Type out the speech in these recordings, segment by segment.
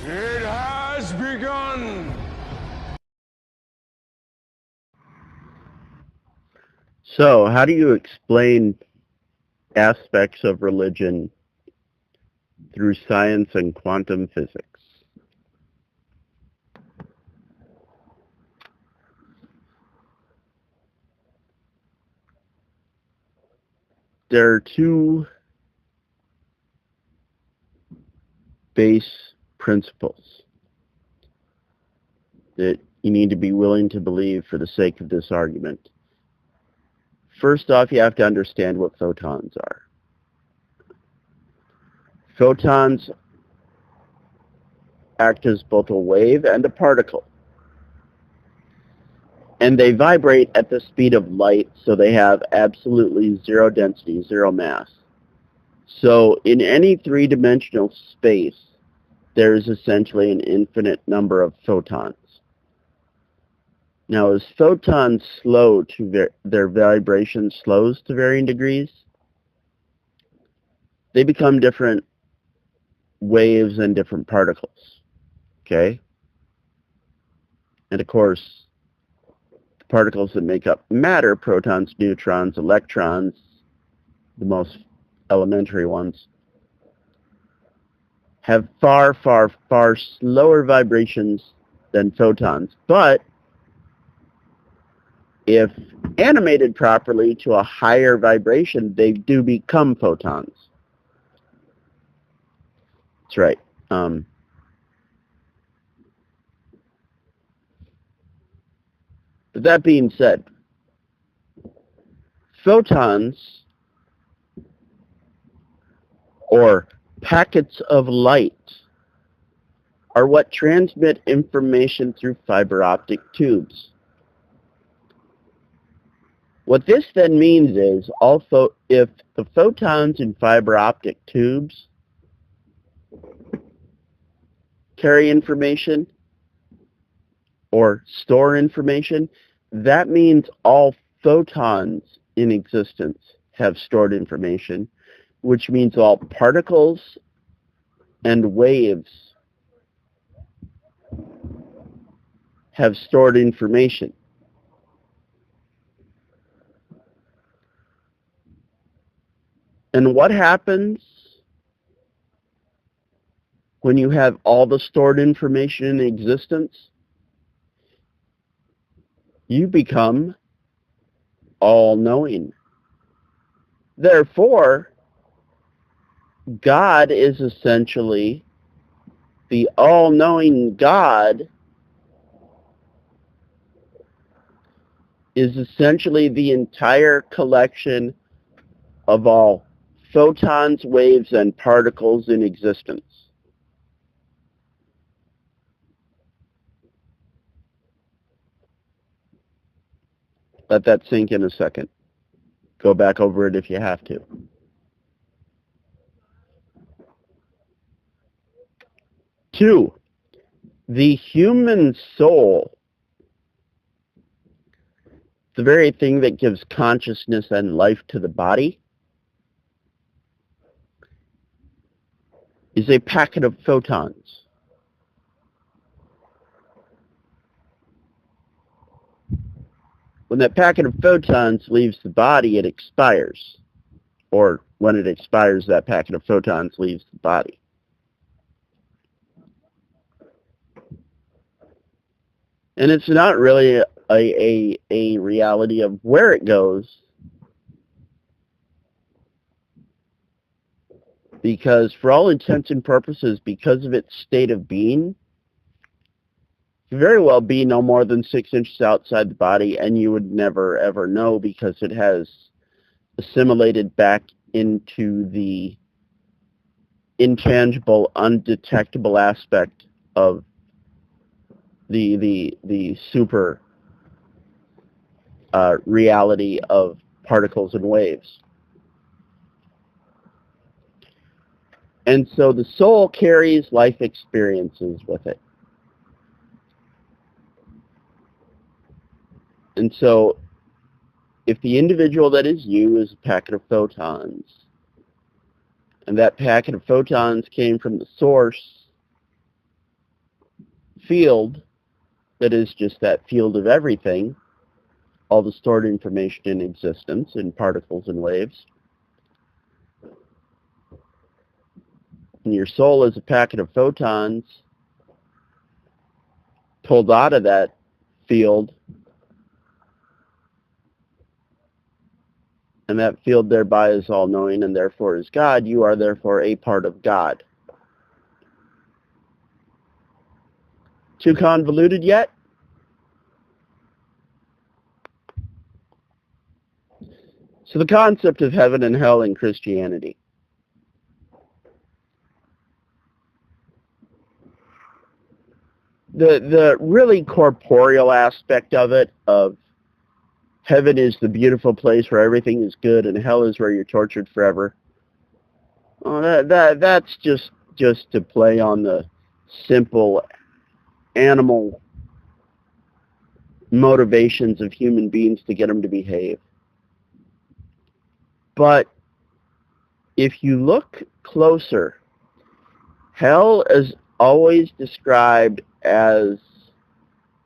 It has begun! So, how do you explain aspects of religion through science and quantum physics? There are two base principles that you need to be willing to believe for the sake of this argument. First off, you have to understand what photons are. Photons act as both a wave and a particle. And they vibrate at the speed of light, so they have absolutely zero density, zero mass. So in any three-dimensional space, there is essentially an infinite number of photons. Now, as photons slow to their vibration slows to varying degrees, they become different waves and different particles. Okay? And of course, the particles that make up matter, protons, neutrons, electrons, the most elementary ones, have far, far, far slower vibrations than photons. But if animated properly to a higher vibration, they do become photons. That's right. But that being said, photons, or packets of light, are what transmit information through fiber optic tubes. What this then means is, if the photons in fiber optic tubes carry information or store information, that means all photons in existence have stored information, which means all particles and waves have stored information. And what happens when you have all the stored information in existence? You become all-knowing. Therefore, God is essentially the all-knowing God is essentially the entire collection of all photons, waves, and particles in existence. Let that sink in a second. Go back over it if you have to. Two, the human soul, the very thing that gives consciousness and life to the body, is a packet of photons. When that packet of photons leaves the body, it expires. Or when it expires, that packet of photons leaves the body. And it's not really a reality of where it goes, because for all intents and purposes, because of its state of being, it could very well be no more than 6 inches outside the body, and you would never ever know, because it has assimilated back into the intangible, undetectable aspect of the super reality of particles and waves. And so the soul carries life experiences with it. And so if the individual that is you is a packet of photons, and that packet of photons came from the source, field that is just that field of everything, all the stored information in existence in particles and waves. And your soul is a packet of photons pulled out of that field, and that field thereby is all-knowing and therefore is God. You are therefore a part of God. Too convoluted yet? So the concept of heaven and hell in Christianity. The really corporeal aspect of it, of heaven is the beautiful place where everything is good and hell is where you're tortured forever. Well, that's just to play on the simple animal motivations of human beings to get them to behave. But if you look closer, hell is always described as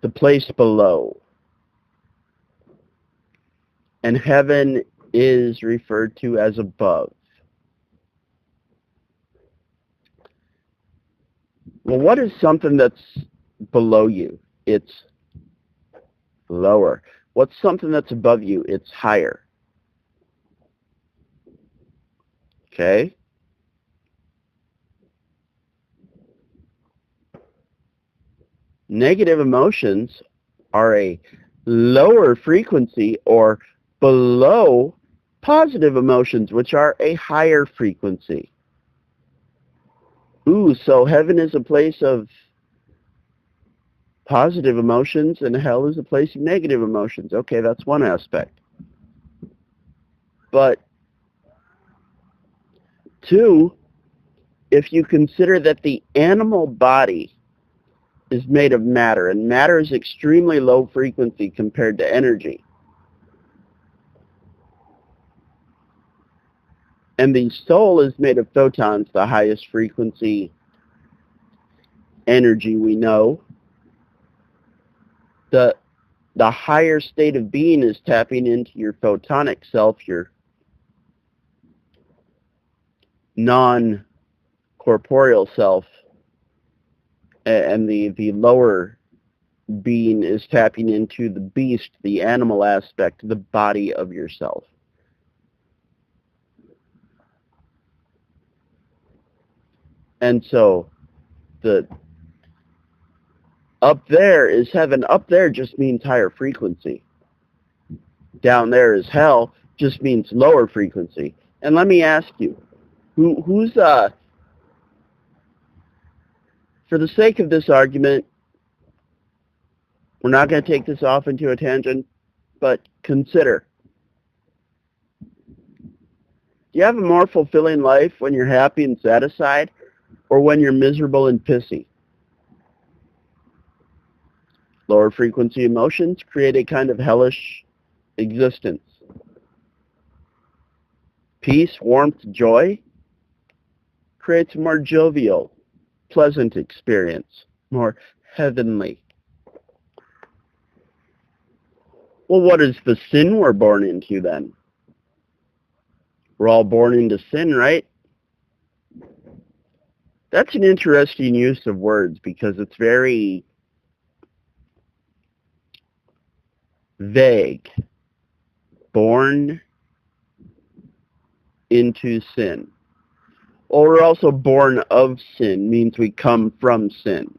the place below, and heaven is referred to as above. Well, what is something that's below you? It's lower. What's something that's above you? It's higher. Okay? Negative emotions are a lower frequency or below positive emotions, which are a higher frequency. Ooh, so heaven is a place of positive emotions and hell is a place of negative emotions. Okay, that's one aspect. But two, if you consider that the animal body is made of matter, and matter is extremely low frequency compared to energy, and the soul is made of photons, the highest frequency energy we know, the higher state of being is tapping into your photonic self, your non-corporeal self, and the lower being is tapping into the beast, the animal aspect, the body of yourself. And so the up there is heaven. Up there just means higher frequency. Down there is hell, just means lower frequency. And let me ask you, who's for the sake of this argument, we're not going to take this off into a tangent, but consider, do you have a more fulfilling life when you're happy and satisfied, or when you're miserable and pissy? Lower frequency emotions create a kind of hellish existence. Peace, warmth, joy creates a more jovial, pleasant experience, more heavenly. Well, what is the sin we're born into then? We're all born into sin, right? That's an interesting use of words because it's very vague. Born into sin. Or we're also born of sin, means we come from sin.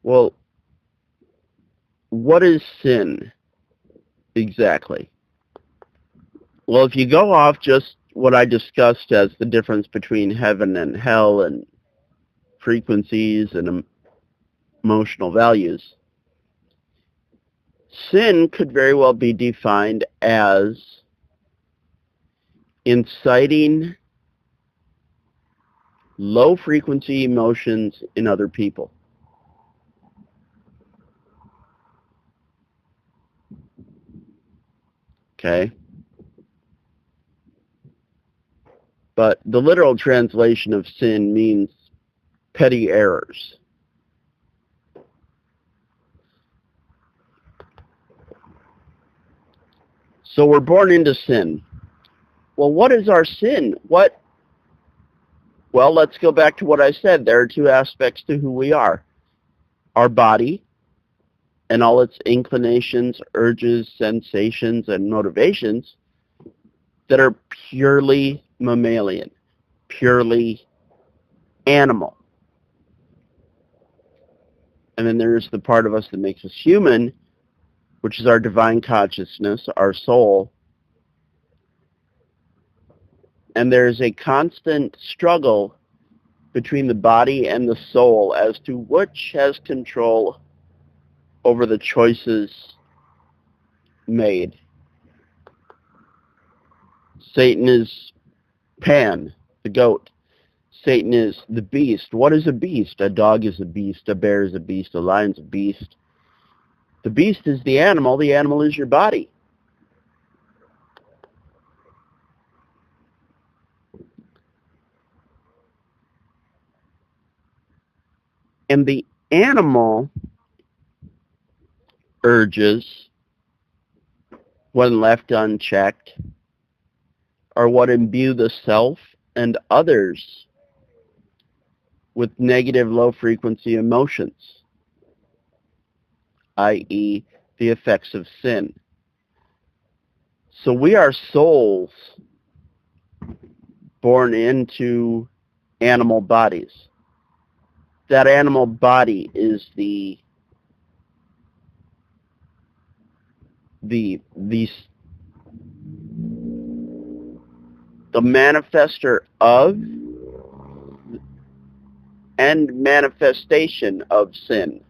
Well, what is sin exactly? Well, if you go off just what I discussed as the difference between heaven and hell and frequencies and emotional values, sin could very well be defined as inciting low-frequency emotions in other people. Okay? But the literal translation of sin means petty errors. So we're born into sin. Well, what is our sin? Well, let's go back to what I said. There are two aspects to who we are. Our body and all its inclinations, urges, sensations, and motivations that are purely mammalian, purely animal. And then there's the part of us that makes us human, which is our divine consciousness, our soul. And there's a constant struggle between the body and the soul as to which has control over the choices made. Satan is Pan, the goat. Satan is the beast. What is a beast? A dog is a beast. A bear is a beast. A lion's a beast. The beast is the animal. The animal is your body. And the animal urges, when left unchecked, are what imbue the self and others with negative low-frequency emotions, i.e., the effects of sin. So we are souls born into animal bodies. That animal body is the manifester of and manifestation of sin.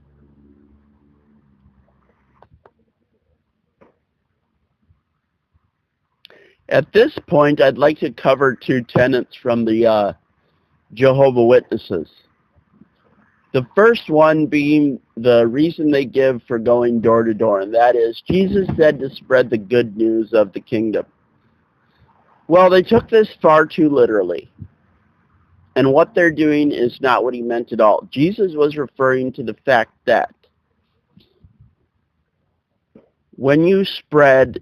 At this point, I'd like to cover two tenets from the Jehovah's Witnesses. The first one being the reason they give for going door to door, and that is Jesus said to spread the good news of the kingdom. Well, they took this far too literally. And what they're doing is not what he meant at all. Jesus was referring to the fact that when you spread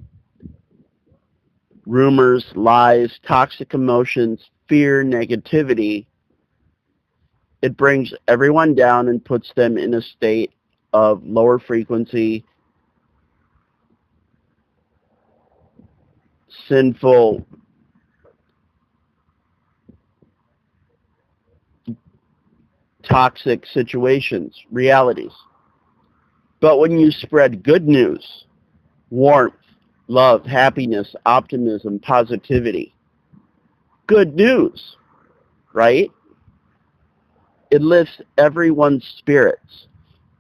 rumors, lies, toxic emotions, fear, negativity, it brings everyone down and puts them in a state of lower frequency, sinful, toxic situations, realities. But when you spread good news, warmth, love, happiness, optimism, positivity, good news, right? It lifts everyone's spirits.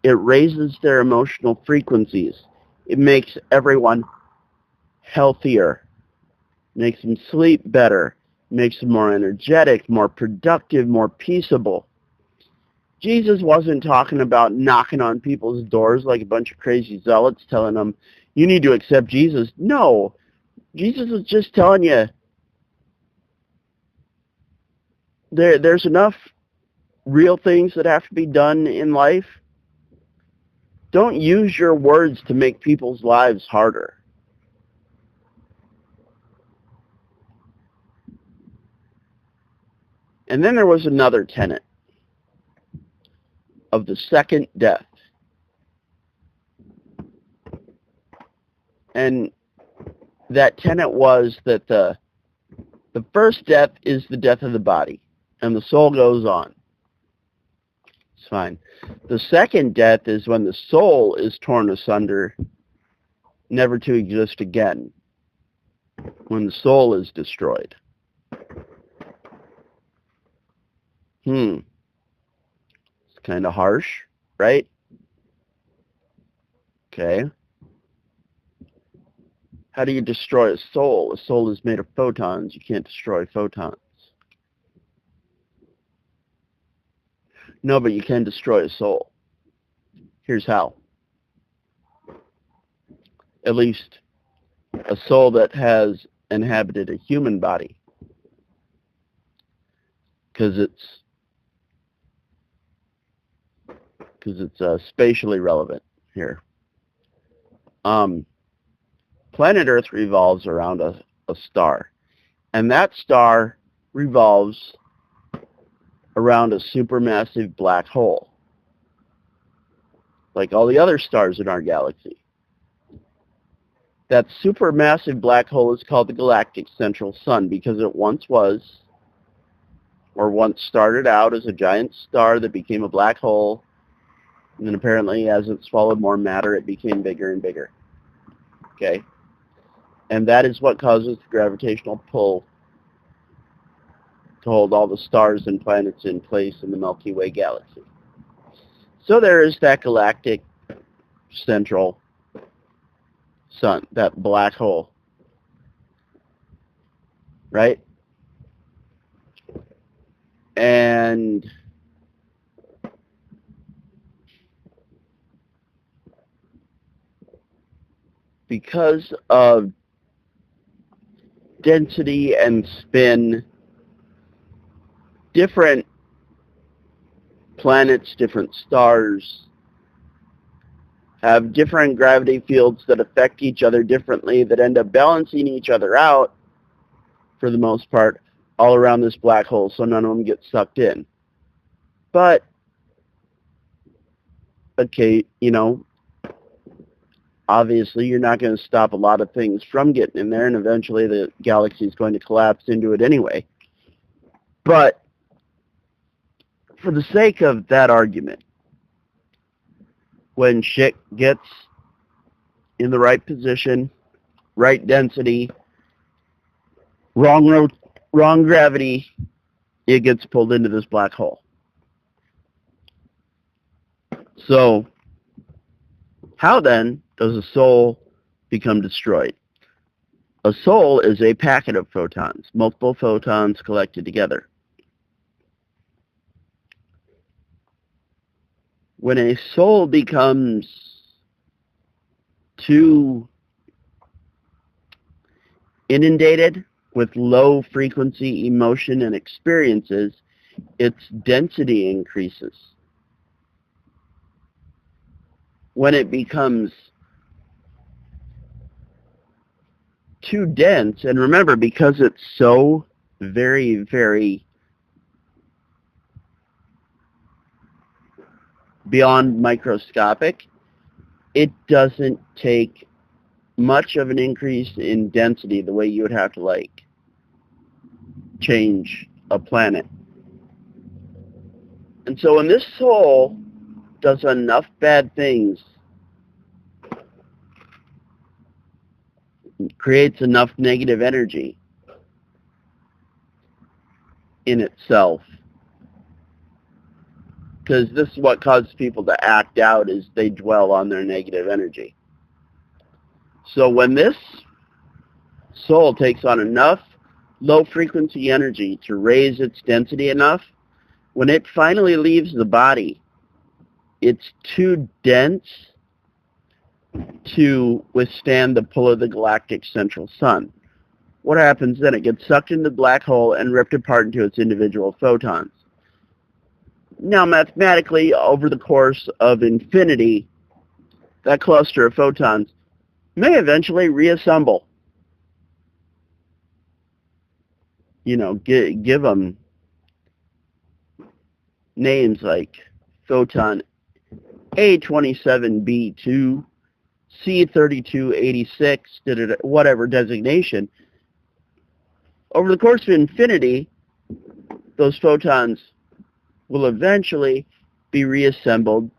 It raises their emotional frequencies. It makes everyone healthier, makes them sleep better, makes them more energetic, more productive, more peaceable. Jesus wasn't talking about knocking on people's doors like a bunch of crazy zealots telling them, you need to accept Jesus. No, Jesus was just telling you there's enough real things that have to be done in life. Don't use your words to make people's lives harder. And then there was another tenet of the second death. And that tenet was that the first death is the death of the body, and the soul goes on. It's fine. The second death is when the soul is torn asunder, never to exist again, when the soul is destroyed. It's kind of harsh, right? Okay. How do you destroy a soul? A soul is made of photons. You can't destroy photons. No, but you can destroy a soul. Here's how. At least a soul that has inhabited a human body. because it's spatially relevant here. Planet Earth revolves around a star, and that star revolves around a supermassive black hole, like all the other stars in our galaxy. That supermassive black hole is called the galactic central sun because it once was, or once started out as a giant star that became a black hole, and then apparently as it swallowed more matter, it became bigger and bigger. Okay? And that is what causes the gravitational pull to hold all the stars and planets in place in the Milky Way galaxy. So there is that galactic central sun, that black hole, right? And because of density and spin, different planets, different stars have different gravity fields that affect each other differently, that end up balancing each other out, for the most part, all around this black hole, so none of them get sucked in. But, okay, you know, obviously you're not going to stop a lot of things from getting in there, and eventually the galaxy is going to collapse into it anyway. But for the sake of that argument, when shit gets in the right position, right density, wrong gravity, it gets pulled into this black hole. So, how then does a soul become destroyed? A soul is a packet of photons, multiple photons collected together. When a soul becomes too inundated with low frequency emotion and experiences, its density increases. When it becomes too dense, and remember, because it's so very, very beyond microscopic, it doesn't take much of an increase in density the way you would have to, like, change a planet. And so when this soul does enough bad things, creates enough negative energy in itself, because this is what causes people to act out, is they dwell on their negative energy. So when this soul takes on enough low frequency energy to raise its density enough, when it finally leaves the body, it's too dense to withstand the pull of the galactic central sun. What happens then? It gets sucked into the black hole and ripped apart into its individual photons. Now, mathematically, over the course of infinity, that cluster of photons may eventually reassemble. You know, give them names like photon A27B2, C3286, whatever designation. Over the course of infinity, those photons will eventually be reassembled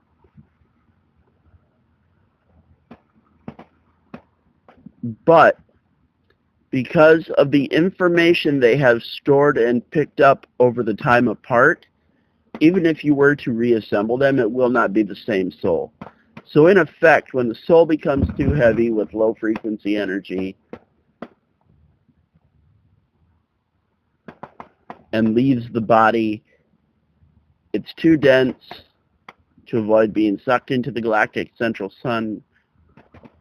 but because of the information they have stored and picked up over the time apart, even if you were to reassemble them, it will not be the same soul. So in effect, when the soul becomes too heavy with low frequency energy and leaves the body, it's too dense to avoid being sucked into the galactic central sun,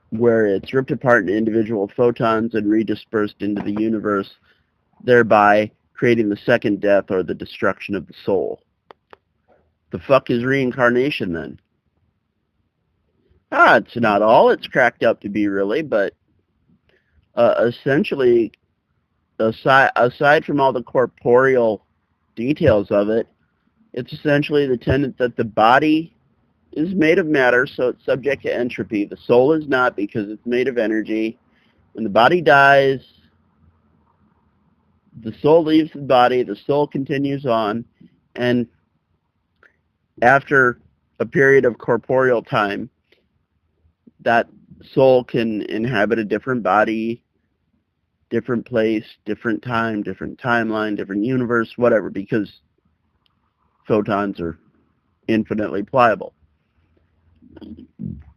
where it's ripped apart into individual photons and redispersed into the universe, thereby creating the second death or the destruction of the soul. The fuck is reincarnation then? It's not all it's cracked up to be, really, but essentially, aside from all the corporeal details of it, it's essentially the tenet that the body is made of matter, so it's subject to entropy. The soul is not, because it's made of energy. When the body dies, the soul leaves the body, the soul continues on, and after a period of corporeal time, that soul can inhabit a different body, different place, different time, different timeline, different universe, whatever, because photons are infinitely pliable.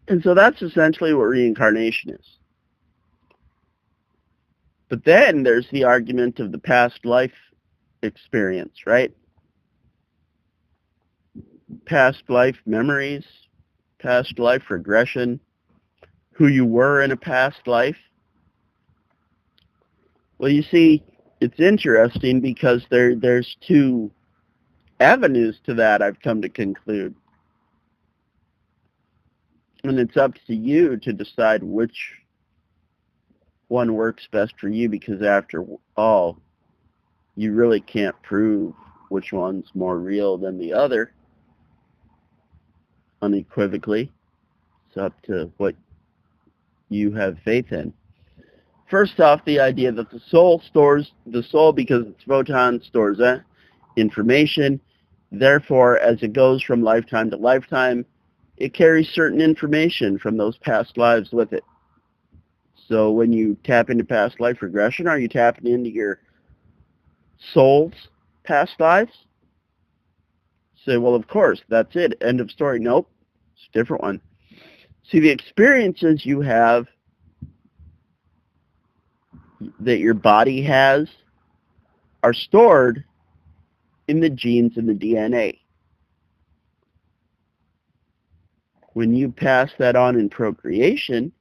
And so that's essentially what reincarnation is. But then there's the argument of the past life experience, right? Past life memories, past life regression, who you were in a past life. Well, you see, it's interesting because there's two avenues to that, I've come to conclude. And it's up to you to decide which one works best for you, because after all, you really can't prove which one's more real than the other unequivocally. It's up to what you have faith in. First off, the idea that the soul, because it's photons, stores information. Therefore, as it goes from lifetime to lifetime, it carries certain information from those past lives with it. So when you tap into past life regression, are you tapping into your soul's past lives? Say, well, of course, that's it. End of story. Nope. It's a different one. See, the experiences you have that your body has are stored in the genes and the DNA. When you pass that on in procreation,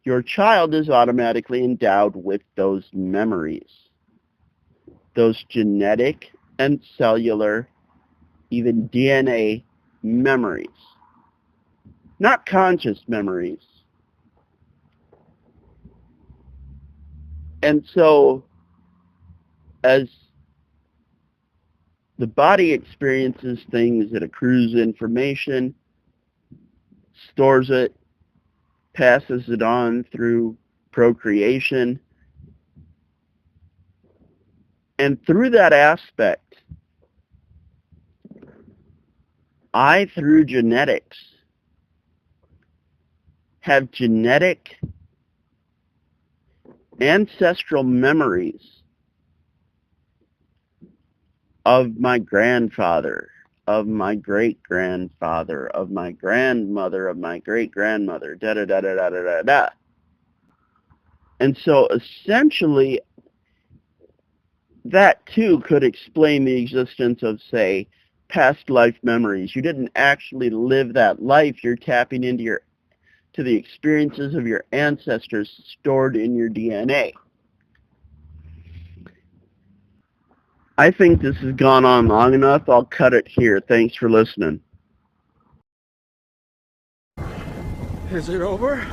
your child is automatically endowed with those memories, those genetic and cellular, even DNA memories, not conscious memories. And so, as the body experiences things, it accrues information, stores it, passes it on through procreation. And through that aspect, I, through genetics, have genetic ancestral memories of my grandfather, of my great-grandfather, of my grandmother, of my great-grandmother, da-da-da-da-da-da-da. And so essentially, that too could explain the existence of, say, past life memories. You didn't actually live that life. You're tapping into the experiences of your ancestors stored in your DNA. I think this has gone on long enough. I'll cut it here. Thanks for listening. Is it over?